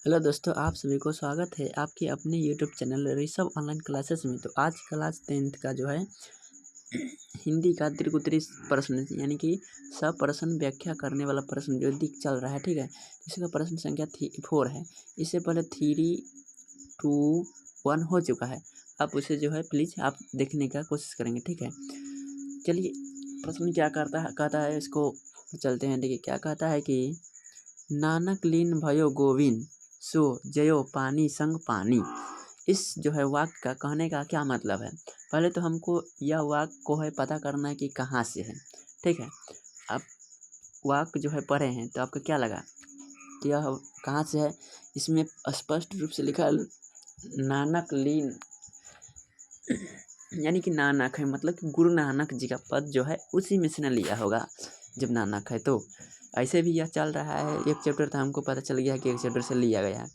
Hello दोस्तों, आप सभी को स्वागत है आपके अपने YouTube channel Rishabh online classes में। तो आज क्लास 10th का जो है हिंदी का त्रिकुत्री प्रश्न यानी कि सब प्रश्न व्याख्या करने वाला प्रश्न जो दिख चल रहा है, ठीक है। इसका प्रश्न संख्या 4 है। इससे पहले 3, 2, 1 हो चुका है। आप उसे जो है प्लीज़ आप देखने का कोशिश करेंगे, ठीक है। चलिए प्रश्न क्या कहता है इसको चलते हैं। देखिए क्या कहता है कि नानक लीन भयो गोविंद सो जयो पानी संग पानी। इस जो है वाक्य का कहने का क्या मतलब है। पहले तो हमको यह वाक्य को है पता करना है कि कहाँ से है, ठीक है। आप वाक्य जो है पढ़े हैं तो आपको क्या लगा कि यह कहाँ से है। इसमें स्पष्ट रूप से लिखा नानक लीन यानी कि नानक है, मतलब कि गुरु नानक जी का पद जो है उसी में से न लिया होगा। जब नानक है तो ऐसे भी यह चल रहा है, एक चैप्टर था हमको पता चल गया कि एक चैप्टर से लिया गया है।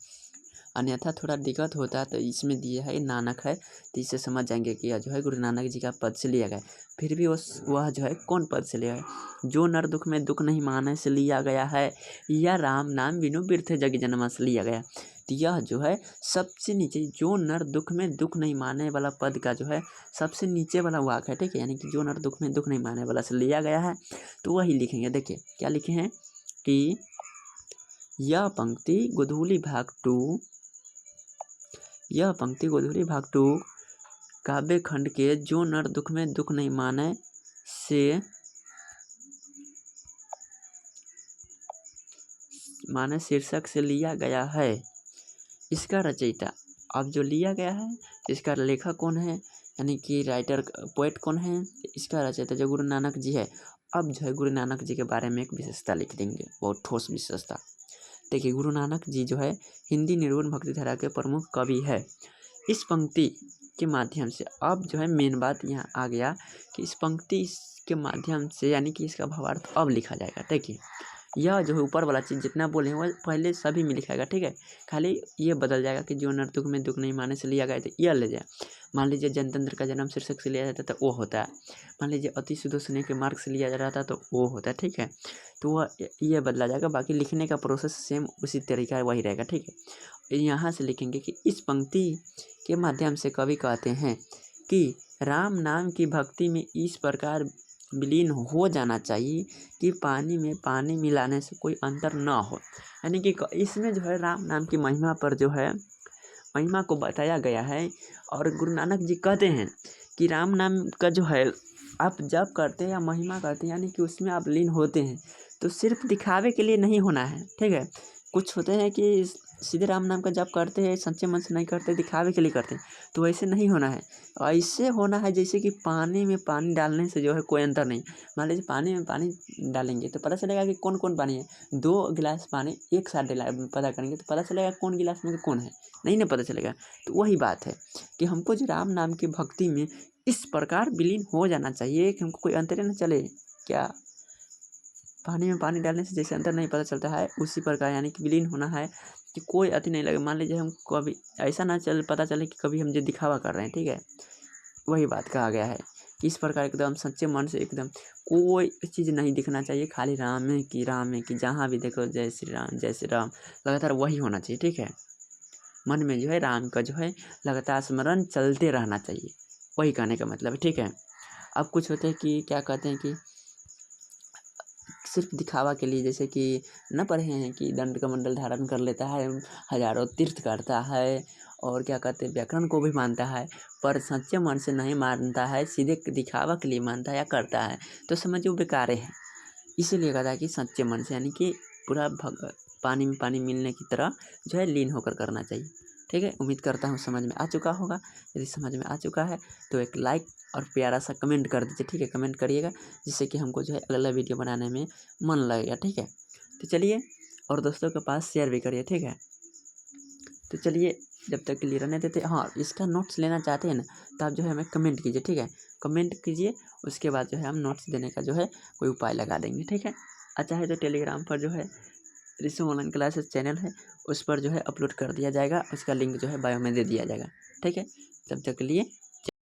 अन्यथा थोड़ा दिक्कत होता है तो इसमें दिया है नानक है, तो इससे समझ जाएंगे कि यह जो है गुरु नानक जी का पद से लिया गया है। फिर भी वह जो है कौन पद से लिया है। जो नर दुख में दुख नहीं माने से लिया गया है, या राम नाम बिनु बिरथ जग जन्म से लिया गया। तो यह जो है सबसे नीचे जो नर दुख में दुख नहीं माने वाला पद का जो है सबसे नीचे वाला वाक्य है, ठीक है। यानी कि जो नर दुख में दुख नहीं माने वाला से लिया गया है तो वही लिखेंगे। देखिए क्या लिखे हैं कि यह पंक्ति गोधूली भाग 2 काव्य खंड के जो नर दुख में दुख नहीं माने से शीर्षक से लिया गया है। इसका रचयिता अब जो लिया गया है इसका लेखक कौन है, यानी कि राइटर पोएट कौन है। इसका रचयिता जो गुरु नानक जी है। अब जो है गुरु नानक जी के बारे में एक विशेषता लिख देंगे, बहुत ठोस विशेषता। देखिए गुरु नानक जी जो है हिंदी निर्गुण भक्ति धारा के प्रमुख कवि है। इस पंक्ति के माध्यम से अब जो है मेन बात यहाँ आ गया कि इस पंक्ति के माध्यम से यानी कि इसका भावार्थ अब लिखा जाएगा। देखिए यह जो है ऊपर वाला चीज़ जितना बोले हैं वह पहले सभी में लिखाएगा, ठीक है। खाली ये बदल जाएगा कि जो नर दुख में दुख नहीं माने से लिया गया तो यह ले जाए। मान लीजिए जनतंत्र का जन्म शीर्षक से लिया जाता है तो वो होता है। मान लीजिए अति सुदर्शन के मार्ग से लिया जा रहा था तो वो होता है, ठीक है। तो वह ये बदला जाएगा, बाकी लिखने का प्रोसेस सेम उसी तरीका वही रहेगा, ठीक है। यहाँ से लिखेंगे कि इस पंक्ति के माध्यम से कवि कहते हैं कि राम नाम की भक्ति में इस प्रकार विलीन हो जाना चाहिए कि पानी में पानी मिलाने से कोई अंतर न हो। यानी कि इसमें जो है राम नाम की महिमा पर जो है महिमा को बताया गया है। और गुरु नानक जी कहते हैं कि राम नाम का जो है आप जप करते हैं या महिमा करते हैं यानी कि उसमें आप लीन होते हैं तो सिर्फ दिखावे के लिए नहीं होना है, ठीक है। कुछ होते हैं कि सीधे राम नाम का जप करते हैं, सच्चे मन से नहीं करते, दिखावे के लिए करते हैं, तो वैसे नहीं होना है। ऐसे होना है जैसे कि पानी में पानी डालने से जो है कोई अंतर नहीं। मान लीजिए पानी में पानी डालेंगे तो पता चलेगा कि कौन कौन पानी है। 2 गिलास पानी एक साथ पता करेंगे तो पता चलेगा कौन गिलास में कौन है, नहीं ना पता चलेगा। तो वही बात है कि हमको जो राम नाम की भक्ति में इस प्रकार विलीन हो जाना चाहिए कि हमको कोई अंतर न चले। क्या पानी में पानी डालने से जैसे अंतर नहीं पता चलता है उसी प्रकार यानी कि विलीन होना है कि कोई अति नहीं लगे। मान लीजिए हम कभी ऐसा ना पता चले कि कभी हम जो दिखावा कर रहे हैं, ठीक है। वही बात कहा गया है कि इस प्रकार एकदम सच्चे मन से एकदम कोई चीज़ नहीं दिखना चाहिए, खाली राम है कि जहाँ भी देखो जय श्री राम लगातार वही होना चाहिए, ठीक है। मन में जो है राम का जो है लगातार स्मरण चलते रहना चाहिए, वही कहने का मतलब है, ठीक है। अब कुछ होते हैं कि क्या कहते हैं कि सिर्फ दिखावा के लिए, जैसे कि न पढ़े हैं कि दंड का मंडल धारण कर लेता है, हजारों तीर्थ करता है और क्या कहते हैं व्याकरण को भी मानता है, पर सच्चे मन से नहीं मानता है, सीधे दिखावा के लिए मानता है या करता है तो समझो बेकार है। इसीलिए कहता है कि सच्चे मन से यानी कि पूरा पानी में पानी मिलने की तरह जो है लीन होकर करना चाहिए, ठीक है। उम्मीद करता हूँ समझ में आ चुका होगा। यदि समझ में आ चुका है तो एक लाइक और प्यारा सा कमेंट कर दीजिए, ठीक है। कमेंट करिएगा जिससे कि हमको जो है अगला वीडियो बनाने में मन लगेगा, ठीक है। तो चलिए और दोस्तों के पास शेयर भी करिए, ठीक है। तो चलिए जब तक के लिए रहने देते। हाँ, इसका नोट्स लेना चाहते हैं ना तो आप जो है हमें कमेंट कीजिए, ठीक है। कमेंट कीजिए, उसके बाद जो है हम नोट्स देने का जो है कोई उपाय लगा देंगे, ठीक है। अच्छा है तो टेलीग्राम पर जो है ऋषभ ऑनलाइन क्लासेस चैनल है उस पर जो है अपलोड कर दिया जाएगा, उसका लिंक जो है बायो में दे दिया जाएगा, ठीक है। तब तक के लिए